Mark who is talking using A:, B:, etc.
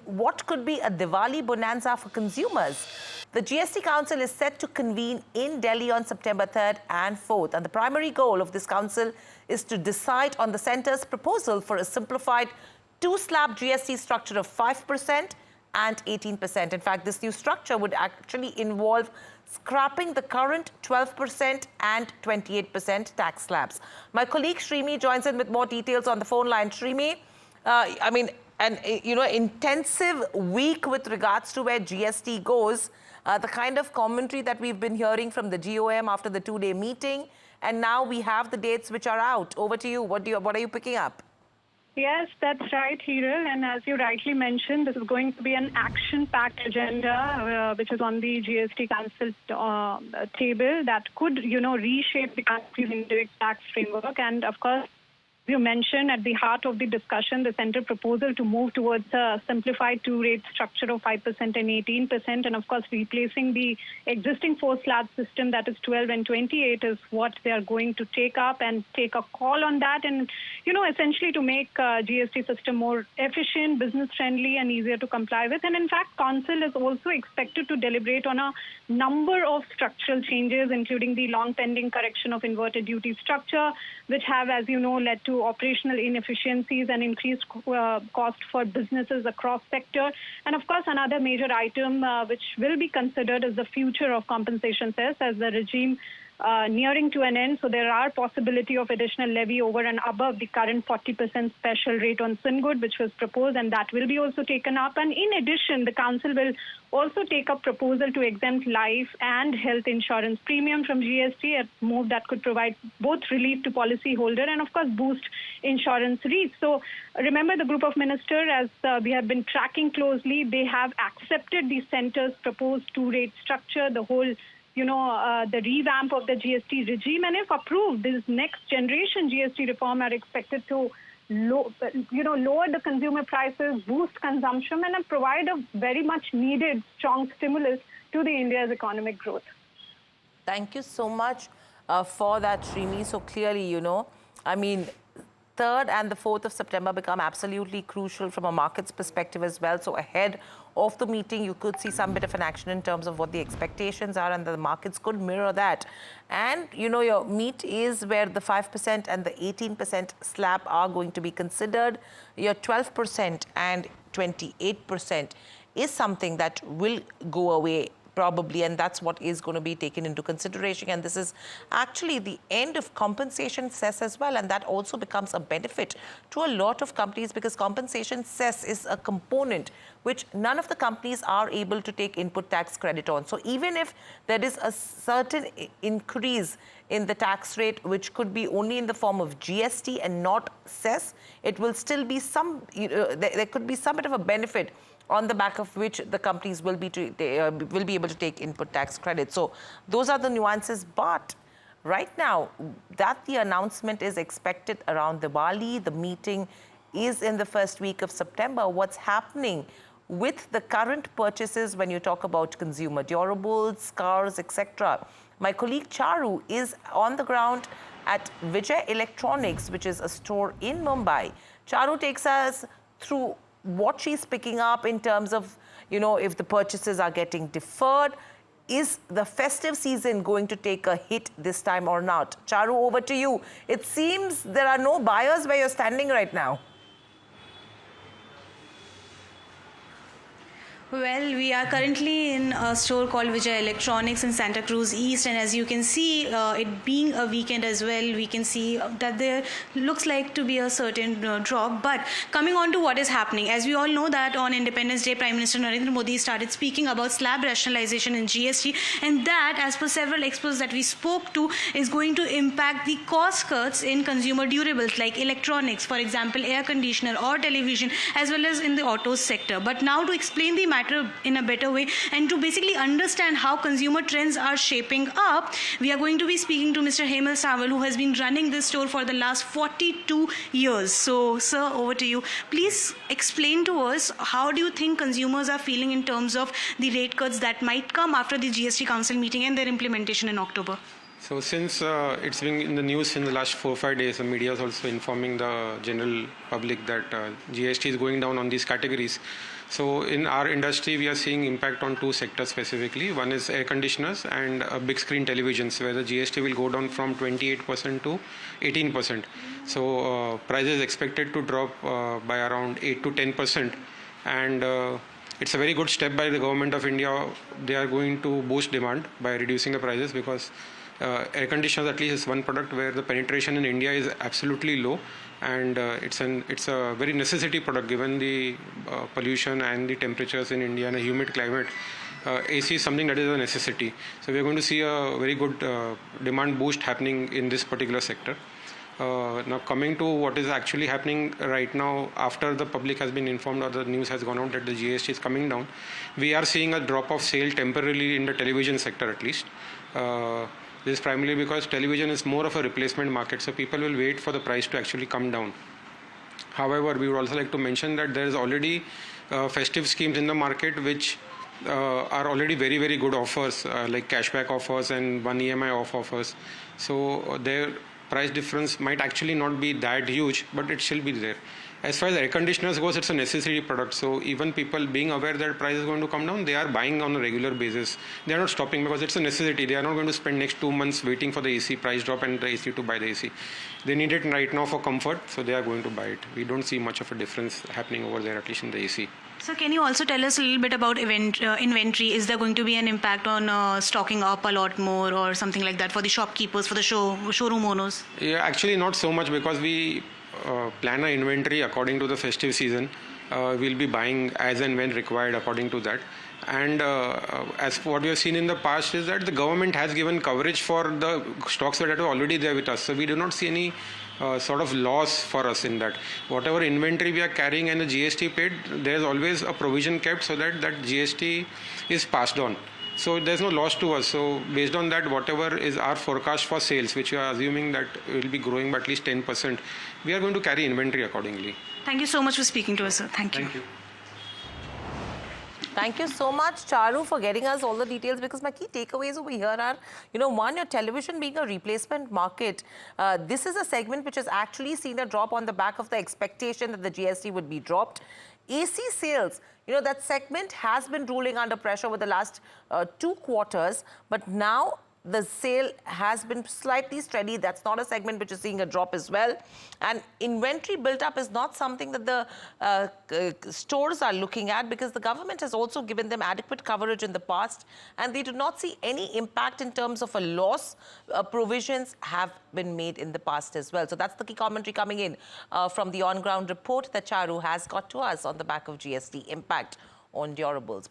A: what could be a Diwali bonanza for consumers. The GST Council is set to convene in Delhi on September 3rd and 4th. And the primary goal of this council is to decide on the centre's proposal for a simplified two-slab GST structure of 5% and 18%. In fact, this new structure would actually involve scrapping the current 12% and 28% tax slabs. My colleague Shrimi joins in with more details on the phone line. Shrimi, intensive week with regards to where GST goes, the kind of commentary that we've been hearing from the GOM after the two-day meeting, and now we have the dates which are out. Over to you. What are you picking up?
B: Yes, that's right, Hiral. And as you rightly mentioned, this is going to be an action-packed agenda, which is on the GST Council table that could, reshape the country's indirect tax framework. And of course, you mentioned at the heart of the discussion, the centre proposal to move towards a simplified two-rate structure of 5% and 18%. And of course, replacing the existing four-slab system that is 12 and 28 is what they are going to take up and take a call on that. And, essentially to make GST system more efficient, business-friendly and easier to comply with. And in fact, Council is also expected to deliberate on a number of structural changes, including the long-pending correction of inverted duty structure, which have, as you know, led to operational inefficiencies and increased cost for businesses across sector. And of course, another major item which will be considered is the future of compensation cess as the regime nearing to an end. So there are possibility of additional levy over and above the current 40% special rate on Singood, which was proposed, and that will be also taken up. And in addition, the council will also take up proposal to exempt life and health insurance premium from GST, a move that could provide both relief to policyholder and, of course, boost insurance reach. So remember, the group of ministers, as we have been tracking closely, they have accepted the centre's proposed two-rate structure, the whole the revamp of the GST regime. And if approved, this next generation GST reform are expected to lower the consumer prices, boost consumption, and provide a very much needed strong stimulus to the India's economic growth.
A: Thank you so much for that, Shrimi. So clearly, 3rd and the 4th of September become absolutely crucial from a market's perspective as well. So ahead of the meeting, you could see some bit of an action in terms of what the expectations are, and the markets could mirror that. And, your meat is where the 5% and the 18% slab are going to be considered. Your 12% and 28% is something that will go away probably, and that's what is going to be taken into consideration. And this is actually the end of compensation cess as well, and that also becomes a benefit to a lot of companies because compensation cess is a component which none of the companies are able to take input tax credit on. So even if there is a certain increase in the tax rate, which could be only in the form of GST and not cess, it will still be there could be some bit of a benefit on the back of which the companies will be able to take input tax credit. So those are the nuances. But right now, that the announcement is expected around Diwali, the meeting is in the first week of September. What's happening with the current purchases when you talk about consumer durables, cars, etc.? My colleague Charu is on the ground at Vijay Electronics, which is a store in Mumbai. Charu takes us through what she's picking up in terms of, if the purchases are getting deferred. Is the festive season going to take a hit this time or not? Charu, over to you. It seems there are no buyers where you're standing right now.
C: Well, we are currently in a store called Vijay Electronics in Santa Cruz East, and as you can see, it being a weekend as well, we can see that there looks like to be a certain drop. But coming on to what is happening, as we all know that on Independence Day, Prime Minister Narendra Modi started speaking about slab rationalization in GST, and that, as per several experts that we spoke to, is going to impact the cost cuts in consumer durables like electronics, for example, air conditioner or television, as well as in the autos sector. But now to explain the matter in a better way and to basically understand how consumer trends are shaping up, we are going to be speaking to Mr. Hemal Sawal, who has been running this store for the last 42 years. So, sir, over to you. Please explain to us, how do you think consumers are feeling in terms of the rate cuts that might come after the GST Council meeting and their implementation in October?
D: So since it's been in the news in the last 4 or 5 days, the media is also informing the general public that GST is going down on these categories. So in our industry, we are seeing impact on two sectors specifically. One is air conditioners and big screen televisions, where the GST will go down from 28% to 18%. So price is expected to drop by around 8 to 10%. And it's a very good step by the government of India. They are going to boost demand by reducing the prices, because air conditioners at least is one product where the penetration in India is absolutely low, and it's a very necessity product given the pollution and the temperatures in India and a humid climate. AC is something that is a necessity. So we are going to see a very good demand boost happening in this particular sector. Now coming to what is actually happening right now, after the public has been informed or the news has gone out that the GST is coming down, we are seeing a drop of sale temporarily in the television sector at least. This is primarily because television is more of a replacement market, so people will wait for the price to actually come down. However, we would also like to mention that there is already festive schemes in the market which are already very, very good offers, like cashback offers and 1 EMI off offers. So their price difference might actually not be that huge, but it shall be there. As far as air conditioners goes, it's a necessary product. So even people being aware that price is going to come down, they are buying on a regular basis. They are not stopping because it's a necessity. They are not going to spend next 2 months waiting for the AC price drop and the AC to buy the AC. They need it right now for comfort, so they are going to buy it. We don't see much of a difference happening over there, at least in the AC.
C: So can you also tell us a little bit about inventory? Is there going to be an impact on stocking up a lot more or something like that for the shopkeepers, for the showroom owners?
D: Yeah, actually not so much, because we plan our inventory according to the festive season. We'll be buying as and when required according to that. And as for what we have seen in the past is that the government has given coverage for the stocks that are already there with us. So we do not see any sort of loss for us in that. Whatever inventory we are carrying and the GST paid, there is always a provision kept so that that GST is passed on. So there's no loss to us. So based on that, whatever is our forecast for sales, which we are assuming that will be growing by at least 10%, we are going to carry inventory accordingly.
C: Thank you so much for speaking to us, sir. Thank you.
D: Thank you.
A: Thank you so much, Charu, for getting us all the details, because my key takeaways over here are, one, your television being a replacement market. This is a segment which has actually seen a drop on the back of the expectation that the GST would be dropped. AC sales, that segment has been ruling under pressure over the last 2 quarters, but now the sale has been slightly steady. That's not a segment which is seeing a drop as well. And inventory built up is not something that the stores are looking at, because the government has also given them adequate coverage in the past, and they do not see any impact in terms of a loss. Provisions have been made in the past as well. So that's the key commentary coming in from the on-ground report that Charu has got to us on the back of GST impact on durables.